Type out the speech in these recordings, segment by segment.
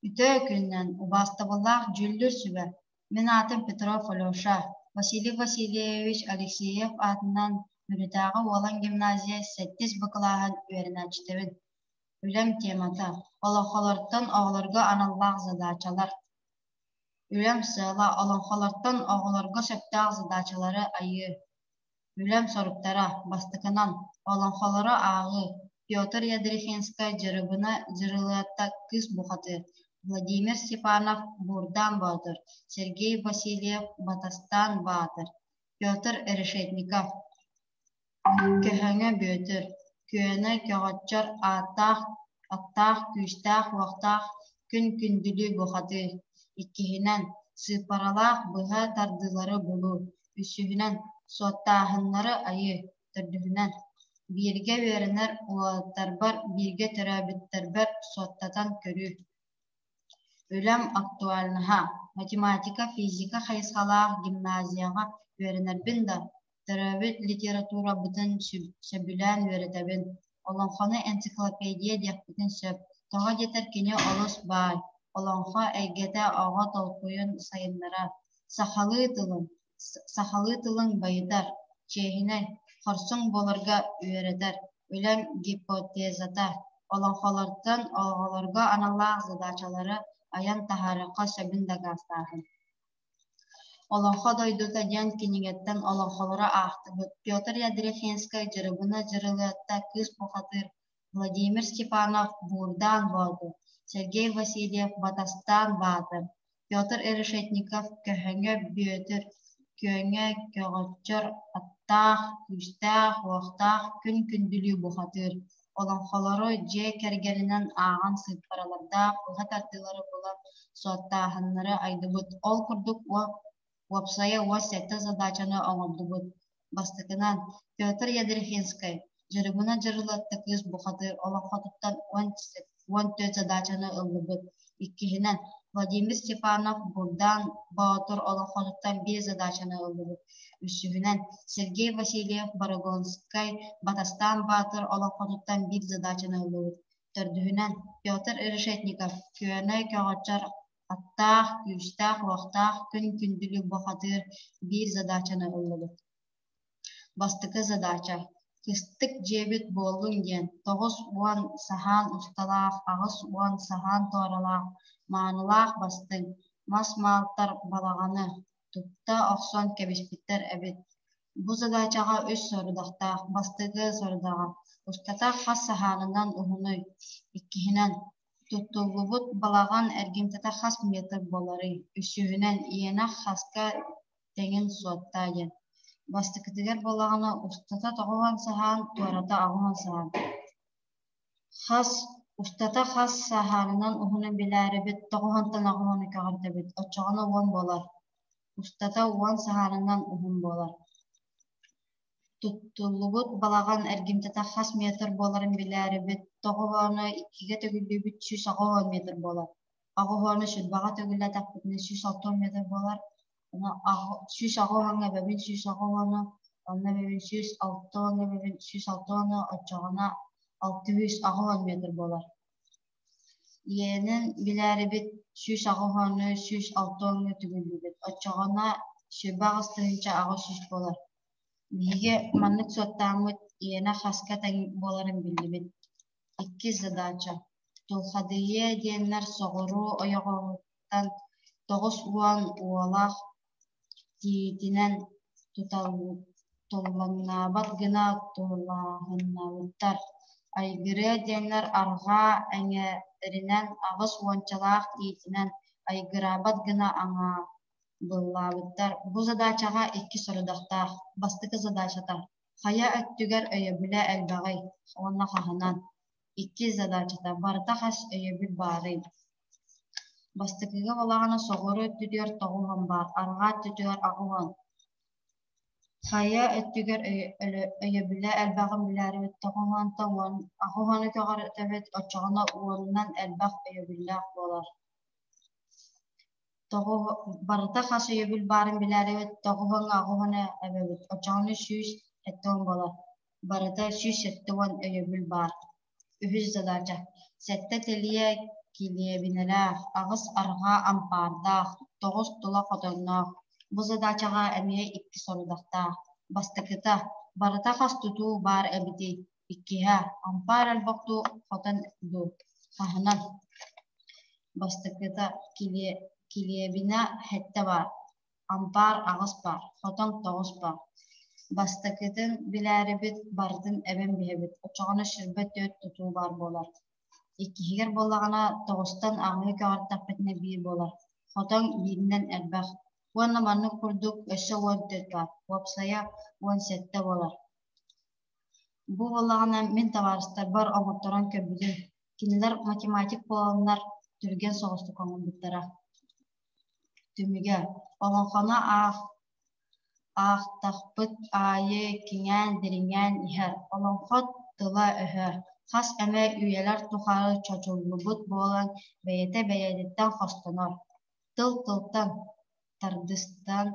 Үтө күннен убастабыллах жүллүр сүбе. Мен атым Петров Алёша. Василий Васильевич Алексеев атынан Мүритағы Олан гимназия 8 бакалаврын үйренәчтебін. Үлем темата. Олонхолорттан оғылырға аналлақ задачалар. Үлем сыла олонхолорттан оғылырға сөптақ задачалары айы. Үлем соруптара бастыкынан олонхолоры ағы. Петр Ядрихинская жырыбына жырылатта кыз бұқаты. Владимир Степанов Бурдан Батыр, Сергей Васильев Батастан Батыр, Петр Решетников Көһөңө Бөтір, Күйені Көготчор Аттақ, Күстақ, Уақтақ, Күн күнділі бұқаты. Иккихинен сыпаралақ бұға тардылары бұлу, үсігінен соттағынлары айы түрдігінен. Бирге веренер уаттарбар, бирге төрәбіттербер соттатан көрі. Үлем актуальныха. Математика, физика хайсалақ гимназияға веренербін да, төрәбіт литература бұтын сөбілән веретебін. Олонханы энциклопедия дек бұтын сөп. Тоға детер кене олыс бай. Олонха әйгеті аға толқойын сайынлара. Сахалы тылың байыдар. Чехінен хорсың болырға үйередер. Үлем гипотезата. Олонхалардан оғаларға аналақ задачалары аян тахарыққа сөбін дағастағын. Олонха дойдута ден кенегеттен олонхалары ақтыбыт. Петр Ядрихинская жырыбына жырылатта кыз бұқатыр. Владимир Степанов Бурдан Батыр, Сергей Васильев Батастан Батыр, Петр Решетников Көһөңө Бөтір, Көңө Көготчор Аттақ, Күстақ, Уақтақ, Күн күнділі бұқатыр. Олонхолары же кергенінен аған сыппараларда бұға тартылары болып соттағынлары айдыбыт. Ол күрдік уапсайы уасетті задачаны оңырдыбыт. Бастықынан Петр Ядрихинскай жырыбына жырылатты кыз бұқатыр. Олонхотыттан 14 задачаны ылдыбыт. Иккихинен Владимир Степанов Бурдан Батыр олонхотыттан 1 задачаны ылдыбыт. Үсігінен Сергей Васильев Барагонскай Батастан Батыр олонхотыттан 1 задачаны ылдыбыт. Төрдүгінен Петр Решетников Күйені Көготчор Аттақ, Күстақ, Уақтақ, Күн күнділі бұқатыр 1 задачаны ылдыбыт. Бастықы задача. Кыстык жебит болуң ден, 9 уан сахан ұсталақ, ағыз уан сахан торалақ, маңылақ бастың, мас малтар балағаны, тұтта оқсон кәбіспіттер әбет. Бұ задачаға 3 сорудақтақ, бастығы сорудаға, ұстатақ қас саханынан ұғыны, иккихінен, тұттылыбыт балаған әргемтата қас метр болары, үсігінен иенақ қасқа тәңін суатта ден. Бастыкытыгер болағына устата тоғуан сахан, туарата ағуан сахан. Устата хас саханынан ұғының біләрі бет, тоғуантан ағуаны кағырды бет, отчағына уан болар. Устата уан саханынан ұғын болар. Туттулубут балаған әргімтата хас метр боларын біләрі бет, тоғуаны 2-ге төгілі бет 100 метр болар. Ағуаны сүрбаға төгілі тақпытны 106 метр болар. 100 ағуаны бәбін 100 ағуаны, онна бәбін 106 ағуаны бәбін 106 ағуаны, отчағына 600 ағуан метр болар. Иенін біләрі бет 100 ағуаны 106 ағуаны түгілі бет, отчағына сөбақ ыстығынша ағы 100 болар. Биге маннык соттамыт иена хаска таң боларын білді бет. 2 задача. Тулхадые деннер соғыру ойоғылықтан 9 уан уалақ тиетінен тұталанабат гына тұлағынауыттар. Айгыры деннер арға әңерінен ағыз уанчалақ тиетінен айгырабат гына аңа бұллабыттар. Бұ задачаға 2 сорудақтақ. Бастықы задачата. Қая өттігер өйебілі әлбағай. Онна қағынан. 2 задачата. Барыта қас өйебіл бары. Бастықыға олағына соғыры өттігер тоғуған бар. Арға өттігер ағуған. Қая өттігер өйебілі әлбағын біләрі өт тоғуғанта ағуғаны көғар өтебет отчағына уонынан әлбақ өйебілі болар. Барыта қас өйебіл барын біләрі өт тоғуған ағуғаны әбәбет отчағына 100 әттіғын болар. Барыта 100 әттіғын өйебіл бар. Үхіз задача. Сәтті телие килиэбинэлээх, аҕыс арҕаа ампаардаах, тоҕус тула хотонноох. Бу задачаҕа эмиэ икки сорудахтаах. Бастакыта, барыта хастутуу баар эбити. Иккиһэ, ампаар албохтуу хотон дуу. Хаһынан бастакыта килиэбинэ хэтtä баар. Ампаар аҕыс баар, хотон тоҕус баар. Бастакытын билээрибит бардын эбен биһэбит. Очоҕоно ширбэ төт тутуу баар буолар. Иккиһигэр буоллаҕына тоҕустан аҥыы каҕартахпытына биир буолар. Хотон бииринэн элбэх. Уонна маннык курдук өссө уон төт баар. Уопсайа уон сэттэ буолар. Бу буоллаҕына мин табаарыстарбар оҥотторон көрбүтүм. Кинилэр математик буоланнар түрген соҕустук оҥорбуттара. Түмүгэ, олонхоно аахтахпыт аайы киҥээн дириҥээн иһэр, олонхот тыла өһө. Хас эмэ үйэлэр тухары чочуллубут буолан бэйэтэ-бэйэдиттэн хостонор. Тыл-тылтан, тардыстан,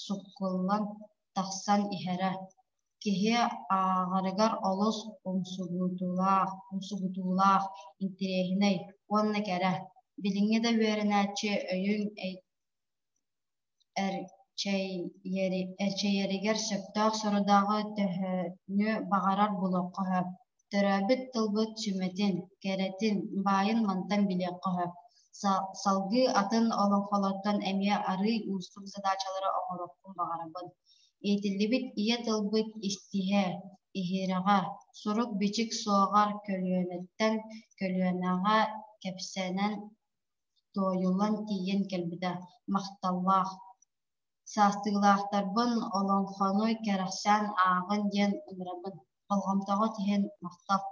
суккуллан тахсан иһэрэ. Киһи ааҕарыгар олус умсугутуулаах интирэһинэй уонна кэрэ. Билиҥҥи да үөрэнээччи өйүҥ эрчэйэригэр сөптөөх сорудааҕы төһөнү баҕарар булуокко сөп. Төрөөбүт тылбыт сүмэтин, кэрэтин, баайын мантан билиэкко сөп. Салгыы атын олонхолоттон эмиэ арый уустук задачалары оҥороппун баҕарабын. Иэтиллибит ийэ тылбыт истиһэ, иһирэҕэ, сурук бичик суоҕар көлүөнэттэн көлүөнэҕэ кэпсэнэн туойулан тиийэн кэлбитэ, махталлаах. Саастыылаахтарбын олонхону кэрэхсээн ааҕын диэн ымырабын. Холҕомтоҕо тиһэн махтал.